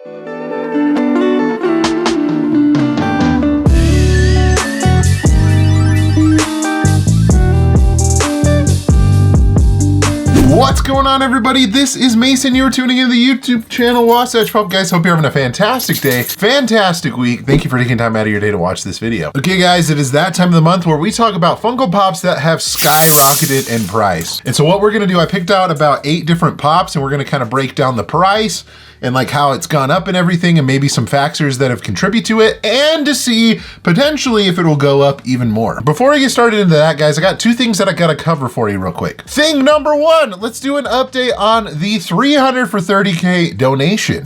What's going on, everybody? This is Mason. You're tuning into the YouTube channel Wasatch Pop. Guys, hope you're having a fantastic day, fantastic week. Thank you for taking time out of your day to watch this video. Okay, guys, it is that time of the month where we talk about Funko Pops that have skyrocketed in price. And so what we're gonna do, I picked out about 8 different Pops, and we're gonna kind of break down the price and like how it's gone up and everything, and maybe some factors that have contributed to it, and to see potentially if it will go up even more. Before I get started into that, guys, I got 2 things that I gotta cover for you real quick. Thing number 1, let's do an update on the 300 for 30K donation.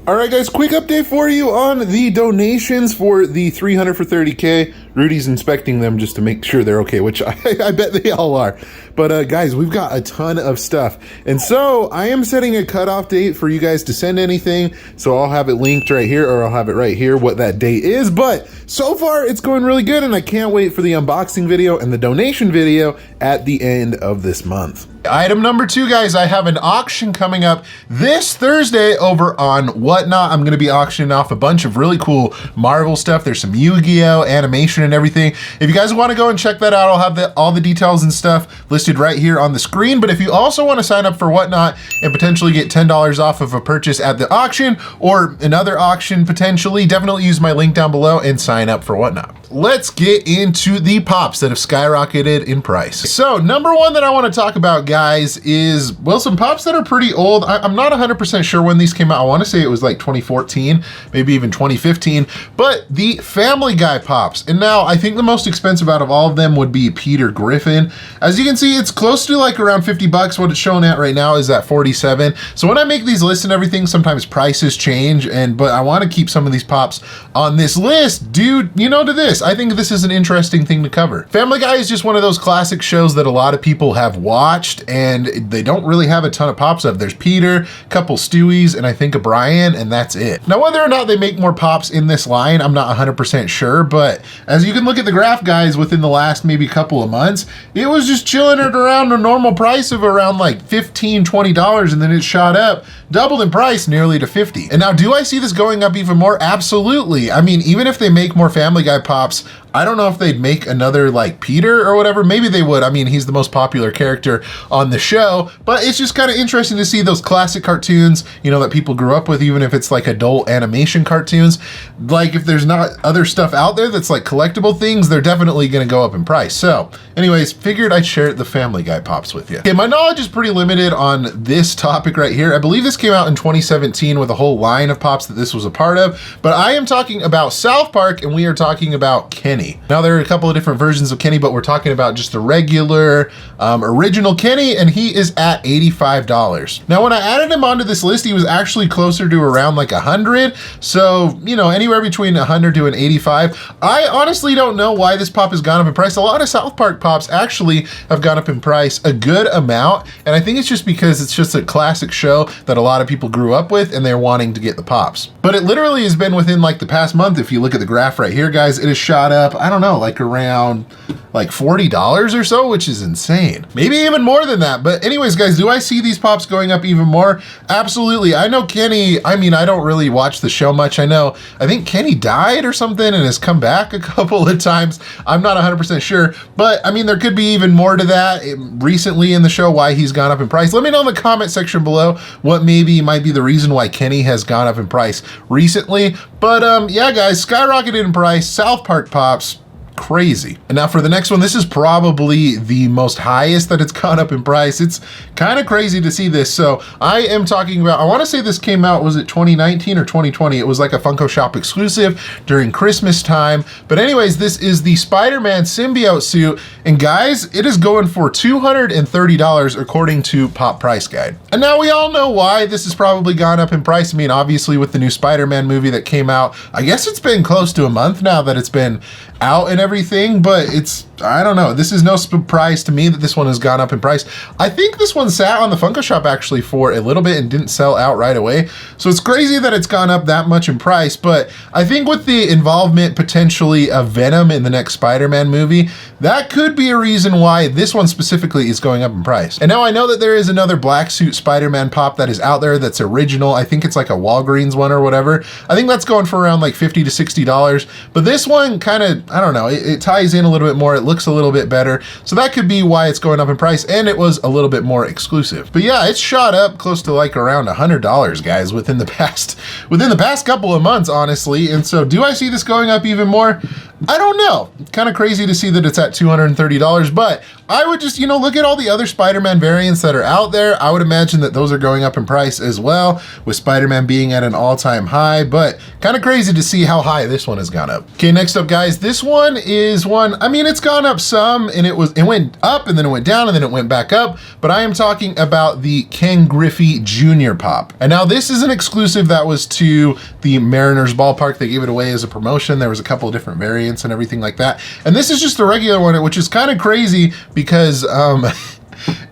All right, guys, quick update for you on the donations for the 300 for 30K. Rudy's inspecting them just to make sure they're okay, which I bet they all are. But guys, we've got a ton of stuff. And so I am setting a cutoff date for you guys to send anything. So I'll have it linked right here, or I'll have it right here what that date is. But so far it's going really good, and I can't wait for the unboxing video and the donation video at the end of this month. Item number 2, guys, I have an auction coming up this Thursday over on Whatnot. I'm gonna be auctioning off a bunch of really cool Marvel stuff. There's some Yu-Gi-Oh! Animation and everything. If you guys wanna go and check that out, I'll have all the details and stuff listed right here on the screen. But if you also wanna sign up for Whatnot and potentially get $10 off of a purchase at the auction or another auction potentially, definitely use my link down below and sign up for Whatnot. Let's get into the Pops that have skyrocketed in price. So number 1 that I wanna talk about, guys, is, well, some Pops that are pretty old. I'm not 100% sure when these came out. I wanna say it was like 2014, maybe even 2015, but the Family Guy Pops. And now I think the most expensive out of all of them would be Peter Griffin. As you can see, it's close to like around 50 bucks. What it's showing at right now is at 47. So when I make these lists and everything, sometimes prices change, but I wanna keep some of these Pops on this list due, to this. I think this is an interesting thing to cover. Family Guy is just one of those classic shows that a lot of people have watched, and they don't really have a ton of Pops of. There's Peter, a couple Stewies, and I think a Brian, and that's it. Now, whether or not they make more Pops in this line, I'm not 100% sure, but as you can look at the graph, guys, within the last maybe couple of months, it was just chilling at around a normal price of around like $15, $20, and then it shot up, doubled in price nearly to 50. And now, do I see this going up even more? Absolutely. I mean, even if they make more Family Guy Pops, I don't know if they'd make another like Peter or whatever. Maybe they would. I mean, he's the most popular character on the show, but it's just kind of interesting to see those classic cartoons, that people grew up with, even if it's like adult animation cartoons. Like, if there's not other stuff out there that's like collectible things, they're definitely going to go up in price. So anyways, figured I'd share the Family Guy Pops with you. Okay, my knowledge is pretty limited on this topic right here. I believe this came out in 2017 with a whole line of Pops that this was a part of, but I am talking about South Park, and we are talking about Kenny. Now, there are a couple of different versions of Kenny, but we're talking about just the regular original Kenny, and he is at $85. Now, when I added him onto this list, he was actually closer to around like 100. So, anywhere between 100 to an 85. I honestly don't know why this Pop has gone up in price. A lot of South Park Pops actually have gone up in price a good amount, and I think it's just because it's just a classic show that a lot of people grew up with, and they're wanting to get the Pops. But it literally has been within like the past month. If you look at the graph right here, guys, it has shot up, I don't know, like around like $40 or so, which is insane. Maybe even more than that. But anyways, guys, do I see these Pops going up even more? Absolutely. I know Kenny, I mean, I don't really watch the show much. I think Kenny died or something and has come back a couple of times. I'm not 100% sure, but I mean, there could be even more to that recently in the show, why he's gone up in price. Let me know in the comment section below what maybe might be the reason why Kenny has gone up in price recently. But yeah, guys, skyrocketed in price. South Park Pops, crazy. And now for the next one, this is probably the most highest that it's gone up in price. It's kind of crazy to see this. So I am talking about, I want to say this came out, was it 2019 or 2020? It was like a Funko Shop exclusive during Christmas time. But anyways, this is the SpiderMan symbiote suit. And guys, it is going for $230 according to Pop Price Guide. And now we all know why this has probably gone up in price. I mean, obviously with the new Spider-Man movie that came out, I guess it's been close to a month now that it's been out and everything, but it's I don't know. This is no surprise to me that this one has gone up in price. I think this one sat on the Funko Shop actually for a little bit and didn't sell out right away. So it's crazy that it's gone up that much in price, but I think with the involvement potentially of Venom in the next Spider-Man movie, that could be a reason why this one specifically is going up in price. And now I know that there is another black suit Spider-Man pop that is out there that's original. I think it's like a Walgreens one or whatever. I think that's going for around like $50 to $60, but this one kind of, I don't know, it ties in a little bit more. It looks a little bit better. So that could be why it's going up in price, and it was a little bit more exclusive. But yeah, it's shot up close to like around $100, guys, within the past couple of months, honestly. And so do I see this going up even more? I don't know. Kind of crazy to see that it's at $230, but I would just, look at all the other Spider-Man variants that are out there. I would imagine that those are going up in price as well, with Spider-Man being at an all-time high, but kind of crazy to see how high this one has gone up. Okay, next up, guys, this one is one, I mean, it's gone up some, and it went up, and then it went down, and then it went back up, but I am talking about the Ken Griffey Jr. pop. And now this is an exclusive that was to the Mariners ballpark. They gave it away as a promotion. There was a couple of different variants and everything like that. And this is just a regular one, which is kind of crazy because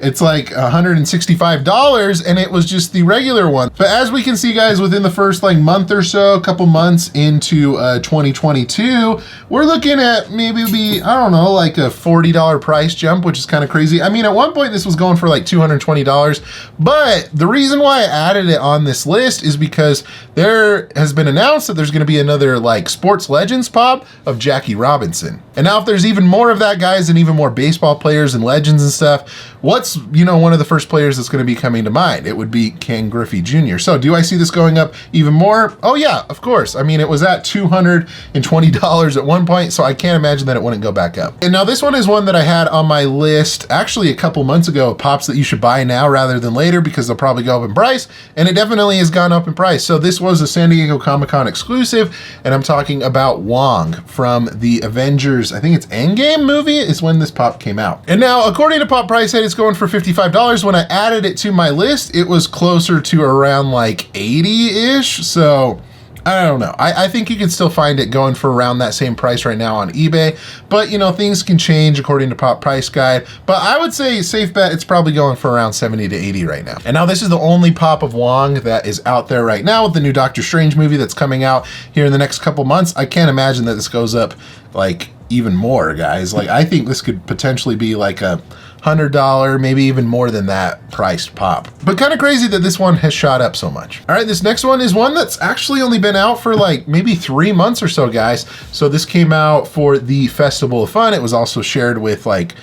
it's like $165, and it was just the regular one. But as we can see, guys, within the first like month or so, a couple months into 2022, we're looking at maybe, I don't know, like a $40 price jump, which is kind of crazy. I mean, at one point this was going for like $220, but the reason why I added it on this list is because there has been announced that there's going to be another like sports legends pop of Jackie Robinson. And now if there's even more of that, guys, and even more baseball players and legends and stuff, what's, one of the first players that's going to be coming to mind? It would be Griffey Jr. So do I see this going up even more? Oh yeah, of course. I mean, it was at $220 at one point, so I can't imagine that it wouldn't go back up. And now this one is one that I had on my list actually a couple months ago, pops that you should buy now rather than later because they'll probably go up in price, and it definitely has gone up in price. So this was a San Diego Comic-Con exclusive, and I'm talking about Wong from the Avengers, I think it's Endgame movie is when this pop came out. And now, according to Pop Price, it's going for $55. When I added it to my list, it was closer to around like 80-ish. So I don't know. I think you can still find it going for around that same price right now on eBay, but things can change according to Pop Price Guide. But I would say safe bet it's probably going for around 70 to 80 right now. And now this is the only pop of Wong that is out there right now with the new Doctor Strange movie that's coming out here in the next couple months. I can't imagine that this goes up like even more, guys. Like, I think this could potentially be like a $100, maybe even more than that priced pop. But kind of crazy that this one has shot up so much. All right, this next one is one that's actually only been out for like maybe 3 months or so, guys. So this came out for the Festival of Fun. It was also shared with like,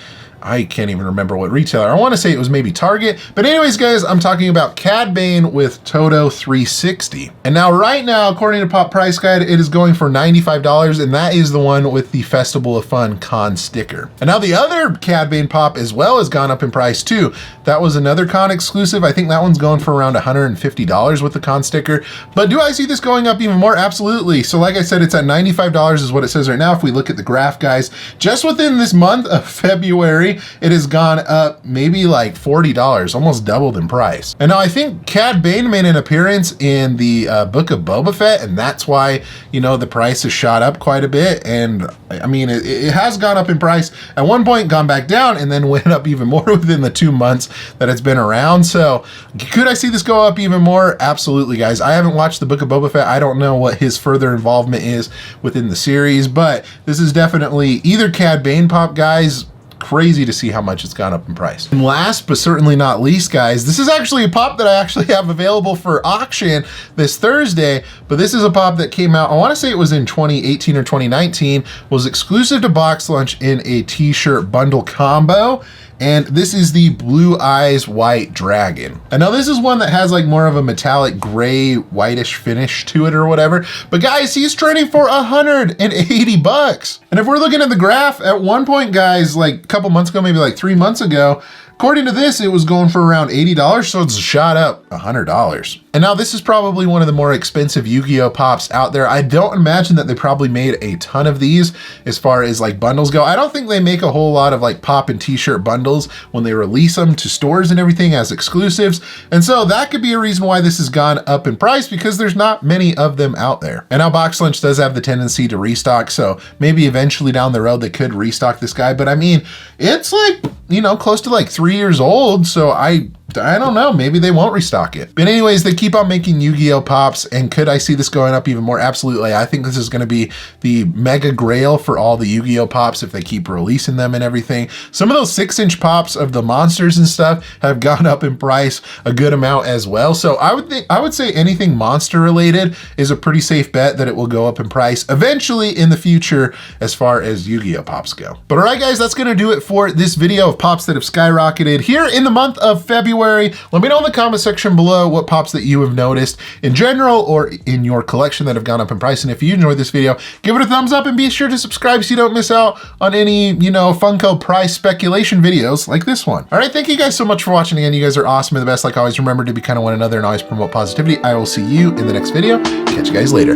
I can't even remember what retailer. I want to say it was maybe Target. But anyways, guys, I'm talking about Cad Bane with Toto 360. And now right now, according to Pop Price Guide, it is going for $95, and that is the one with the Festival of Fun con sticker. And now the other Cad Bane pop as well has gone up in price too. That was another con exclusive. I think that one's going for around $150 with the con sticker. But do I see this going up even more? Absolutely. So like I said, it's at $95 is what it says right now. If we look at the graph, guys, just within this month of February, it has gone up maybe like $40, almost doubled in price. And now I think Cad Bane made an appearance in the Book of Boba Fett, and that's why, the price has shot up quite a bit. And I mean, it has gone up in price. At one point gone back down and then went up even more within the 2 months that it's been around. So could I see this go up even more? Absolutely, guys. I haven't watched the Book of Boba Fett. I don't know what his further involvement is within the series, but this is definitely either Cad Bane pop, guys. Crazy to see how much it's gone up in price. And last but certainly not least, guys, this is actually a pop that I actually have available for auction this Thursday, but this is a pop that came out, I want to say it was in 2018 or 2019, was exclusive to Box Lunch in a t-shirt bundle combo. And this is the Blue Eyes White Dragon. And now this is one that has like more of a metallic gray whitish finish to it or whatever. But guys, he's trading for $180. And if we're looking at the graph, at one point, guys, like a couple months ago, maybe like 3 months ago, According to this, it was going for around $80, so it's shot up $100. And now this is probably one of the more expensive Yu-Gi-Oh Pops out there. I don't imagine that they probably made a ton of these as far as like bundles go. I don't think they make a whole lot of like pop and t-shirt bundles when they release them to stores and everything as exclusives. And so that could be a reason why this has gone up in price, because there's not many of them out there. And now Box Lunch does have the tendency to restock, so maybe eventually down the road they could restock this guy. But I mean, it's like, you know, close to like 3 years old, so I don't know, maybe they won't restock it. But anyways, they keep on making Yu-Gi-Oh Pops, and could I see this going up even more? Absolutely. I think this is going to be the mega grail for all the Yu-Gi-Oh Pops if they keep releasing them and everything. Some of those 6-inch pops of the monsters and stuff have gone up in price a good amount as well. So I would say anything monster related is a pretty safe bet that it will go up in price eventually in the future as far as Yu-Gi-Oh Pops go. But all right, guys, that's going to do it for this video of pops that have skyrocketed here in the month of February. Let me know in the comment section below what pops that you have noticed in general or in your collection that have gone up in price. And if you enjoyed this video, give it a thumbs up and be sure to subscribe so you don't miss out on any, you know, Funko price speculation videos like this one. All right, thank you guys so much for watching again. You guys are awesome and the best. Like always, remember to be kind of one another and always promote positivity. I will see you in the next video. Catch you guys later.